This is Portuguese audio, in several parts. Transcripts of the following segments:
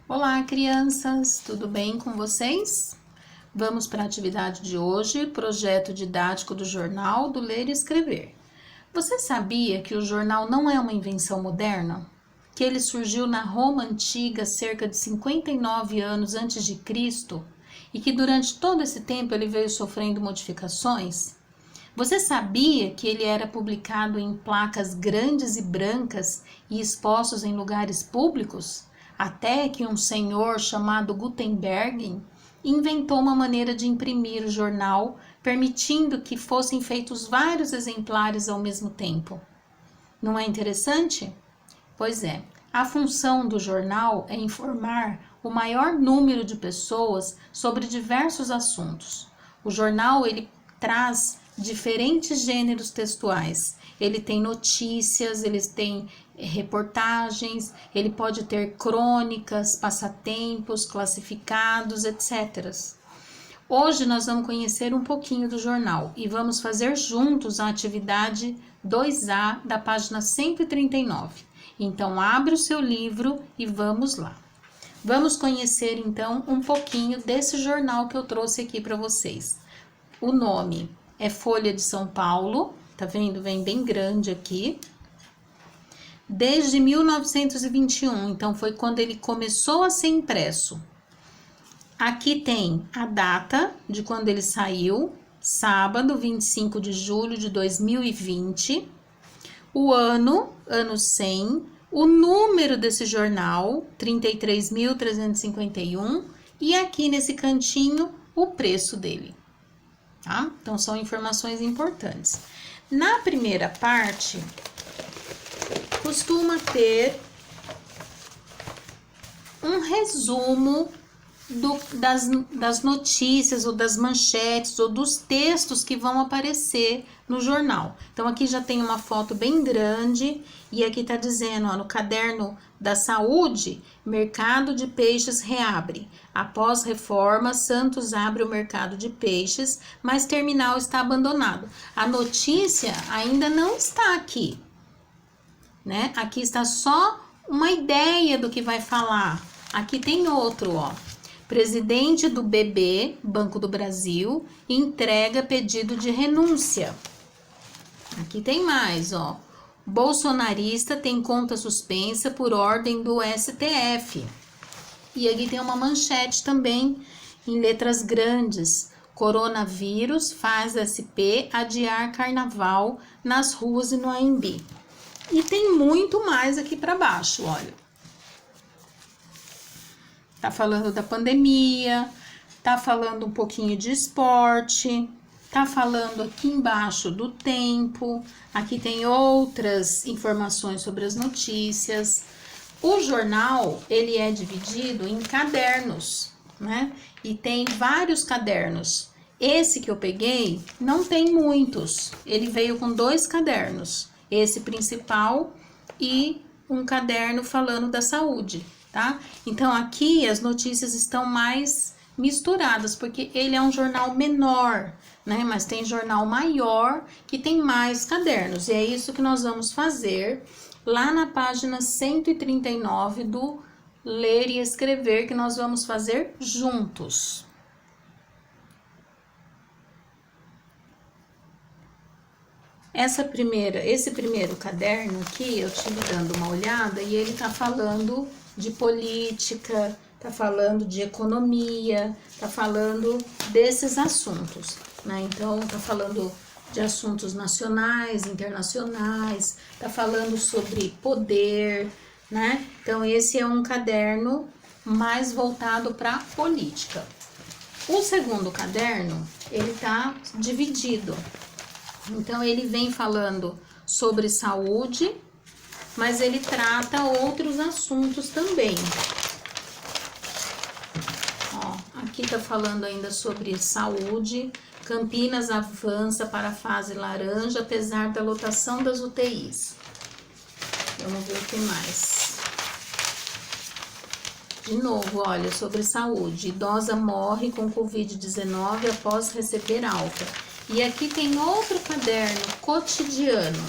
Olá, crianças, tudo bem com vocês? Vamos para a atividade de hoje, projeto didático do jornal do Ler e Escrever. Você sabia que o jornal não é uma invenção moderna? Que ele surgiu na Roma antiga cerca de 59 anos antes de Cristo e que durante todo esse tempo ele veio sofrendo modificações? Você sabia que ele era publicado em placas grandes e brancas e expostos em lugares públicos? Até que um senhor chamado Gutenberg inventou uma maneira de imprimir o jornal, permitindo que fossem feitos vários exemplares ao mesmo tempo. Não é interessante? Pois é, a função do jornal é informar o maior número de pessoas sobre diversos assuntos. O jornal ele traz diferentes gêneros textuais. Ele tem notícias, ele tem reportagens, ele pode ter crônicas, passatempos, classificados, etc. Hoje nós vamos conhecer um pouquinho do jornal e vamos fazer juntos a atividade 2A da página 139. Então, abre o seu livro e vamos lá. Vamos conhecer então um pouquinho desse jornal que eu trouxe aqui para vocês. O nome é Folha de São Paulo, tá vendo? Vem bem grande aqui. Desde 1921, então foi quando ele começou a ser impresso. Aqui tem a data de quando ele saiu, sábado, 25 de julho de 2020. O ano 100, o número desse jornal, 33.351, e aqui nesse cantinho, o preço dele. Tá? Então, são informações importantes. Na primeira parte, costuma ter um resumo das notícias ou das manchetes ou dos textos que vão aparecer no jornal. Então, aqui já tem uma foto bem grande e aqui tá dizendo, ó, no caderno da saúde, mercado de peixes reabre. Após reforma, Santos abre o mercado de peixes, mas terminal está abandonado. A notícia ainda não está aqui, né? Aqui está só uma ideia do que vai falar. Aqui tem outro, ó. Presidente do BB, Banco do Brasil, entrega pedido de renúncia. Aqui tem mais, ó. Bolsonarista tem conta suspensa por ordem do STF. E aqui tem uma manchete também, em letras grandes. Coronavírus faz SP adiar carnaval nas ruas e no AMB. E tem muito mais aqui para baixo, olha. Tá falando da pandemia, tá falando um pouquinho de esporte, tá falando aqui embaixo do tempo, aqui tem outras informações sobre as notícias. O jornal, ele é dividido em cadernos, né? E tem vários cadernos. Esse que eu peguei não tem muitos, ele veio com 2 cadernos, esse principal e um caderno falando da saúde. Tá? Então, aqui as notícias estão mais misturadas, porque ele é um jornal menor, né? Mas tem jornal maior que tem mais cadernos. E é isso que nós vamos fazer lá na página 139 do Ler e Escrever, que nós vamos fazer juntos. Esse primeiro caderno aqui, eu tive dando uma olhada e ele tá falando de política, tá falando de economia, tá falando desses assuntos, né? Então, tá falando de assuntos nacionais, internacionais, tá falando sobre poder, né? Então, esse é um caderno mais voltado para política. O segundo caderno, ele tá dividido. Então, ele vem falando sobre saúde, mas ele trata outros assuntos também. Ó, aqui tá falando ainda sobre saúde. Campinas avança para a fase laranja, apesar da lotação das UTIs. Vamos ver o que mais. De novo, olha, sobre saúde. Idosa morre com Covid-19 após receber alta. E aqui tem outro caderno, cotidiano,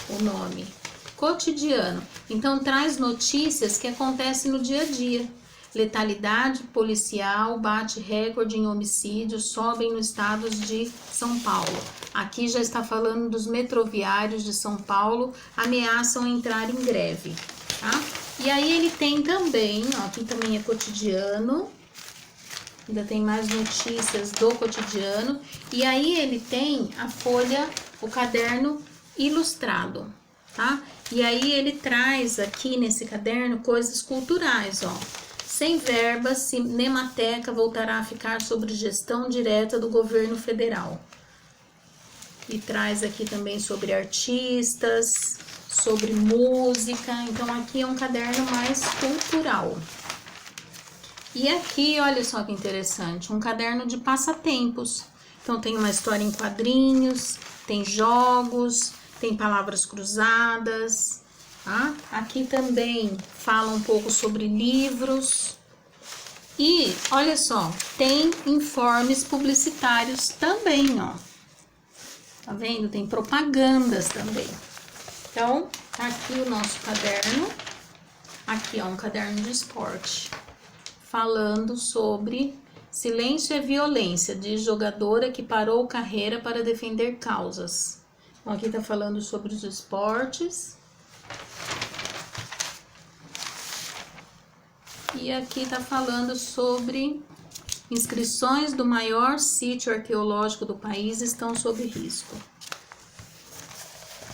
o nome. Cotidiano. Então, traz notícias que acontecem no dia a dia. Letalidade policial bate recorde em homicídios, sobem no estado de São Paulo. Aqui já está falando dos metroviários de São Paulo, ameaçam entrar em greve, tá? E aí ele tem também, ó, aqui também é cotidiano, ainda tem mais notícias do cotidiano. E aí ele tem a folha, o caderno ilustrado, tá? E aí ele traz aqui nesse caderno coisas culturais, ó. Sem verba, Cinemateca voltará a ficar sob gestão direta do governo federal. E traz aqui também sobre artistas, sobre música. Então aqui é um caderno mais cultural. E aqui, olha só que interessante, um caderno de passatempos. Então tem uma história em quadrinhos, tem jogos, tem palavras cruzadas, tá? Aqui também fala um pouco sobre livros. E olha só, tem informes publicitários também, ó. Tá vendo? Tem propagandas também. Então, tá aqui o nosso caderno. Aqui, ó, um caderno de esporte. Falando sobre silêncio é violência, de jogadora que parou carreira para defender causas. Então, aqui tá falando sobre os esportes. E aqui tá falando sobre inscrições do maior sítio arqueológico do país estão sob risco.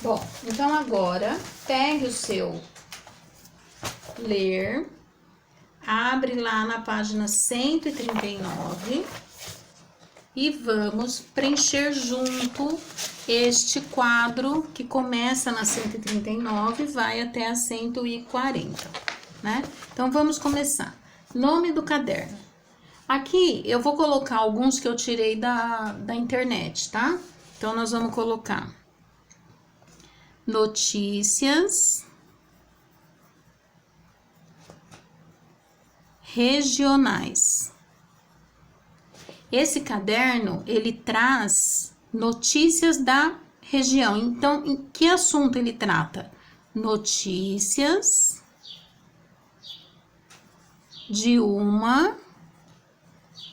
Bom, então agora pegue o seu ler, abre lá na página 139 e vamos preencher junto este quadro que começa na 139 e vai até a 140, né? Então vamos começar. Nome do caderno. Aqui eu vou colocar alguns que eu tirei da internet, tá? Então nós vamos colocar notícias regionais. Esse caderno, ele traz notícias da região. Então, em que assunto ele trata? Notícias de uma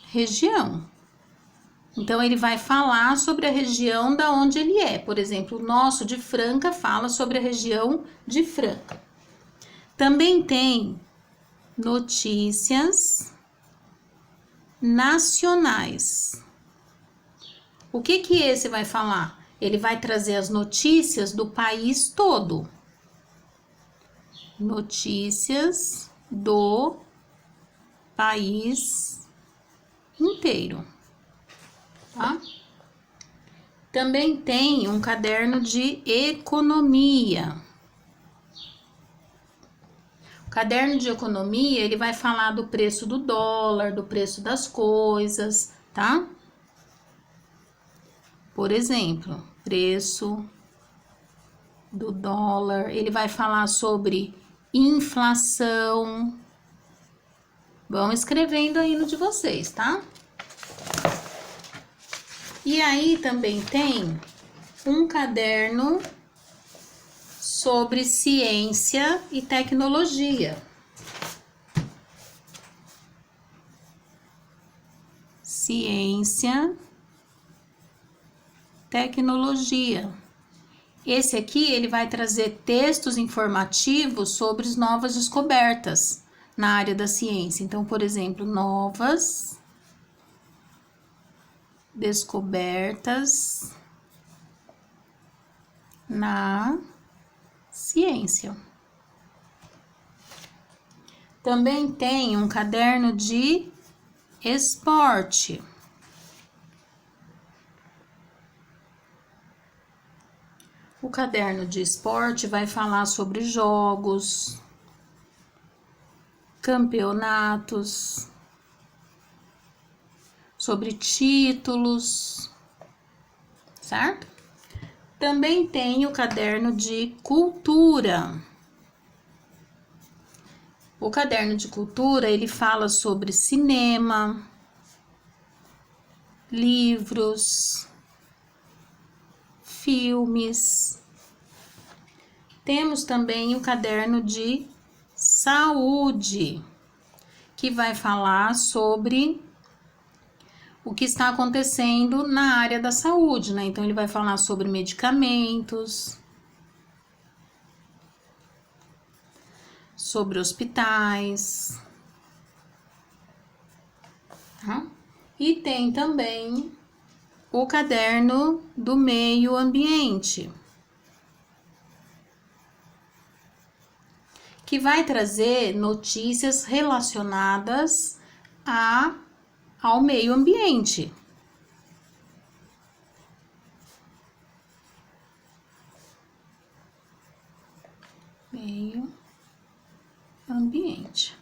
região. Então, ele vai falar sobre a região da onde ele é. Por exemplo, o nosso de Franca fala sobre a região de Franca. Também tem notícias nacionais. O que que esse vai falar? Ele vai trazer as notícias do país todo. Notícias do país inteiro, tá? Também tem um caderno de economia. O caderno de economia, ele vai falar do preço do dólar, do preço das coisas, tá? Por exemplo, preço do dólar, ele vai falar sobre inflação. Vão escrevendo aí no de vocês, tá? E aí também tem um caderno sobre ciência e tecnologia. Ciência, tecnologia. Esse aqui, ele vai trazer textos informativos sobre as novas descobertas na área da ciência. Então, por exemplo, novas descobertas na ciência. Também tem um caderno de esporte. O caderno de esporte vai falar sobre jogos, campeonatos, sobre títulos, certo? Também tem o caderno de cultura. O caderno de cultura, ele fala sobre cinema, livros, filmes. Temos também o caderno de saúde, que vai falar sobre o que está acontecendo na área da saúde, né? Então, ele vai falar sobre medicamentos, sobre hospitais, tá? E tem também o caderno do meio ambiente, que vai trazer notícias relacionadas ao meio ambiente. Meio ambiente.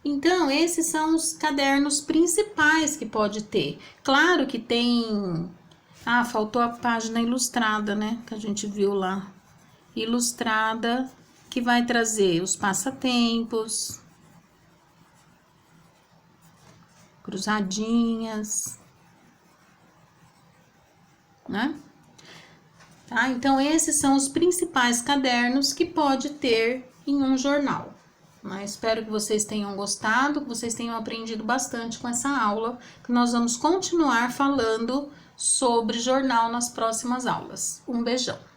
Então, esses são os cadernos principais que pode ter. Claro que tem... Ah, faltou a página ilustrada, né? Que a gente viu lá. Ilustrada, que vai trazer os passatempos, cruzadinhas, né? Tá? Então, esses são os principais cadernos que pode ter em um jornal. Espero que vocês tenham gostado, que vocês tenham aprendido bastante com essa aula, que nós vamos continuar falando sobre jornal nas próximas aulas. Um beijão!